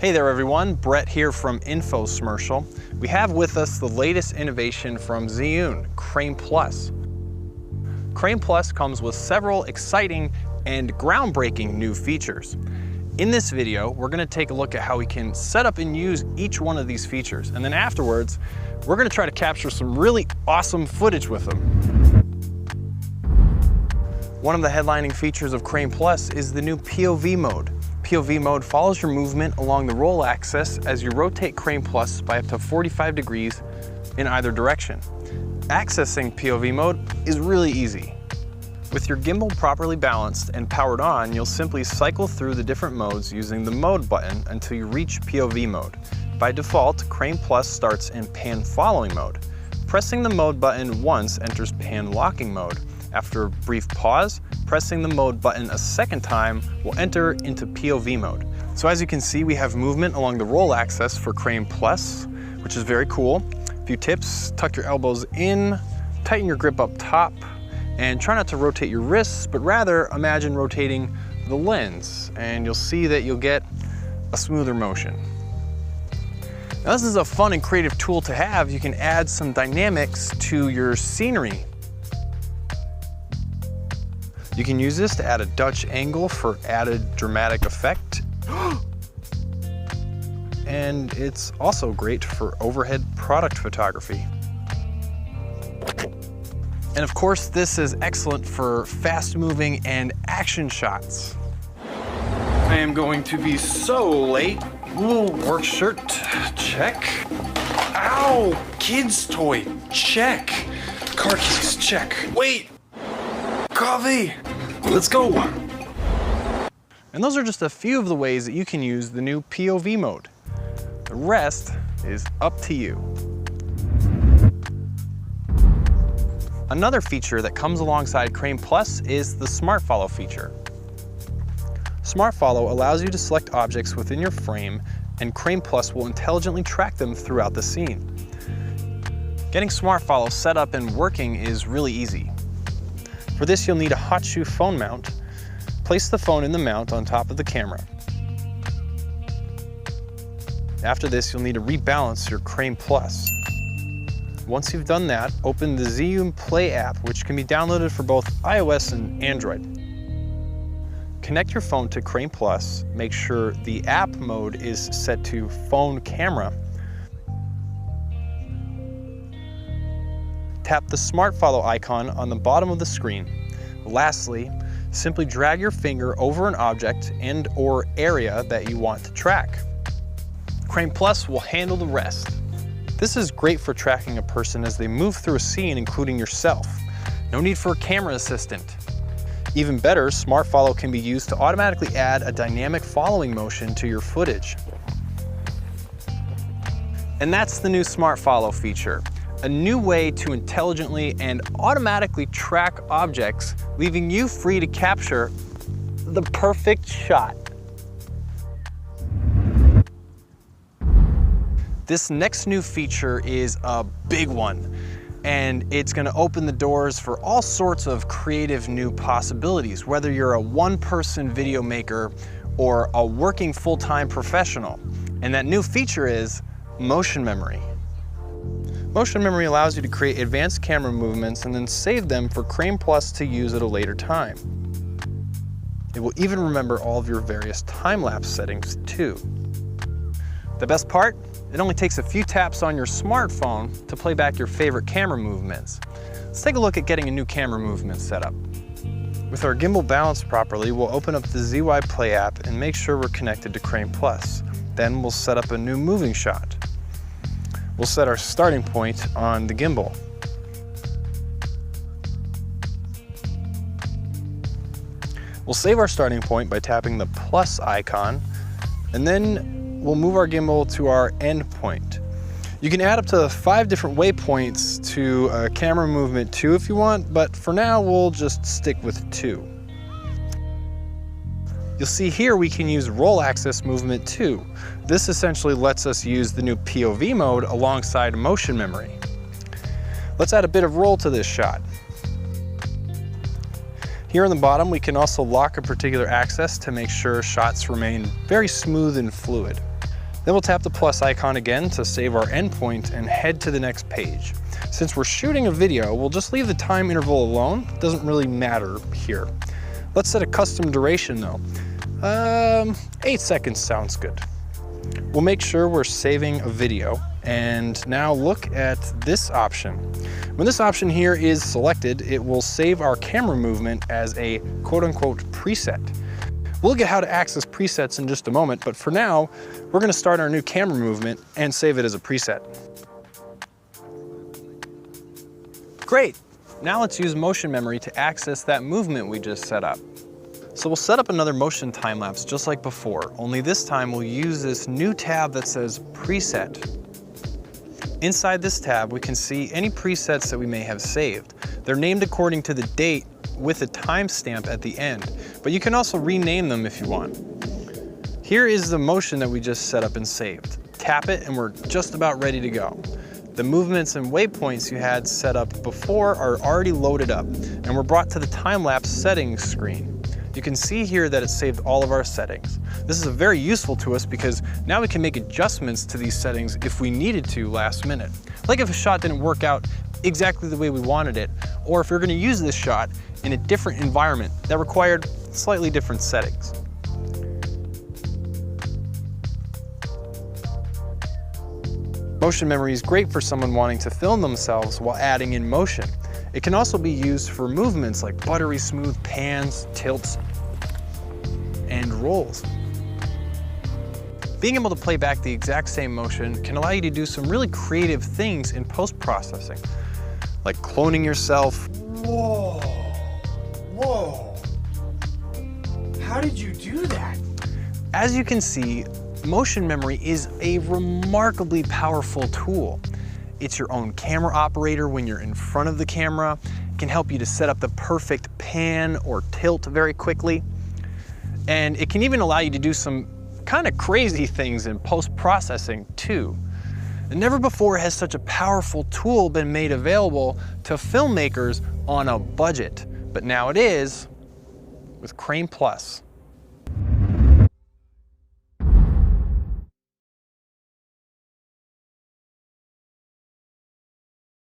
Hey there everyone, Brett here from Infosmercial. We have with us the latest innovation from Zhiyun Crane Plus. Crane Plus comes with several exciting and groundbreaking new features. In this video, we're going to take a look at how we can set up and use each one of these features, and then afterwards, we're going to try to capture some really awesome footage with them. One of the headlining features of Crane Plus is the new POV mode. POV mode follows your movement along the roll axis as you rotate Crane Plus by up to 45 degrees in either direction. Accessing POV mode is really easy. With your gimbal properly balanced and powered on, you'll simply cycle through the different modes using the mode button until you reach POV mode. By default, Crane Plus starts in pan following mode. Pressing the mode button once enters pan locking mode. After a brief pause, pressing the mode button a second time will enter into POV mode. So as you can see, we have movement along the roll axis for Crane Plus, which is very cool. A few tips: tuck your elbows in, tighten your grip up top, and try not to rotate your wrists, but rather imagine rotating the lens, and you'll see that you'll get a smoother motion. Now this is a fun and creative tool to have. You can add some dynamics to your scenery. You can use this to add a Dutch angle for added dramatic effect. And it's also great for overhead product photography. And of course, this is excellent for fast moving and action shots. I am going to be so late. Ooh, work shirt, check. Ow, kid's toy, check. Car keys, check. Wait. Coffee! Let's go! And those are just a few of the ways that you can use the new POV mode. The rest is up to you. Another feature that comes alongside Crane Plus is the Smart Follow feature. Smart Follow allows you to select objects within your frame, and Crane Plus will intelligently track them throughout the scene. Getting Smart Follow set up and working is really easy. For this, you'll need a hot shoe phone mount. Place the phone in the mount on top of the camera. After this, you'll need to rebalance your Crane Plus. Once you've done that, open the Zhiyun Play app, which can be downloaded for both iOS and Android. Connect your phone to Crane Plus. Make sure the app mode is set to phone camera. Tap the Smart Follow icon on the bottom of the screen. Lastly, simply drag your finger over an object and/or area that you want to track. Crane Plus will handle the rest. This is great for tracking a person as they move through a scene, including yourself. No need for a camera assistant. Even better, Smart Follow can be used to automatically add a dynamic following motion to your footage. And that's the new Smart Follow feature. A new way to intelligently and automatically track objects, leaving you free to capture the perfect shot. This next new feature is a big one, and it's going to open the doors for all sorts of creative new possibilities, whether you're a one-person video maker or a working full-time professional. And that new feature is motion memory. Motion memory allows you to create advanced camera movements and then save them for Crane Plus to use at a later time. It will even remember all of your various time-lapse settings too. The best part? It only takes a few taps on your smartphone to play back your favorite camera movements. Let's take a look at getting a new camera movement set up. With our gimbal balanced properly, we'll open up the ZY Play app and make sure we're connected to Crane Plus. Then we'll set up a new moving shot. We'll set our starting point on the gimbal. We'll save our starting point by tapping the plus icon, and then we'll move our gimbal to our end point. You can add up to 5 different waypoints to a camera movement 2 if you want, but for now we'll just stick with 2. You'll see here we can use roll axis movement 2. This essentially lets us use the new POV mode alongside motion memory. Let's add a bit of roll to this shot. Here on the bottom, we can also lock a particular axis to make sure shots remain very smooth and fluid. Then we'll tap the plus icon again to save our endpoint and head to the next page. Since we're shooting a video, we'll just leave the time interval alone. It doesn't really matter here. Let's set a custom duration though. 8 seconds sounds good. We'll make sure we're saving a video, and now look at this option. When this option here is selected, it will save our camera movement as a quote-unquote preset. We'll look at how to access presets in just a moment, but for now, we're gonna start our new camera movement and save it as a preset. Great, now let's use motion memory to access that movement we just set up. So we'll set up another motion time lapse just like before, only this time we'll use this new tab that says preset. Inside this tab, we can see any presets that we may have saved. They're named according to the date with a timestamp at the end, but you can also rename them if you want. Here is the motion that we just set up and saved. Tap it and we're just about ready to go. The movements and waypoints you had set up before are already loaded up, and we're brought to the time-lapse settings screen. You can see here that it saved all of our settings. This is very useful to us because now we can make adjustments to these settings if we needed to last minute. Like if a shot didn't work out exactly the way we wanted it, or if we're gonna use this shot in a different environment that required slightly different settings. Motion memory is great for someone wanting to film themselves while adding in motion. It can also be used for movements like buttery smooth pans, tilts, and rolls. Being able to play back the exact same motion can allow you to do some really creative things in post-processing, like cloning yourself. Whoa, whoa, how did you do that? As you can see, motion memory is a remarkably powerful tool. It's your own camera operator when you're in front of the camera. It can help you to set up the perfect pan or tilt very quickly. And it can even allow you to do some kind of crazy things in post-processing too. And never before has such a powerful tool been made available to filmmakers on a budget. But now it is with Crane Plus.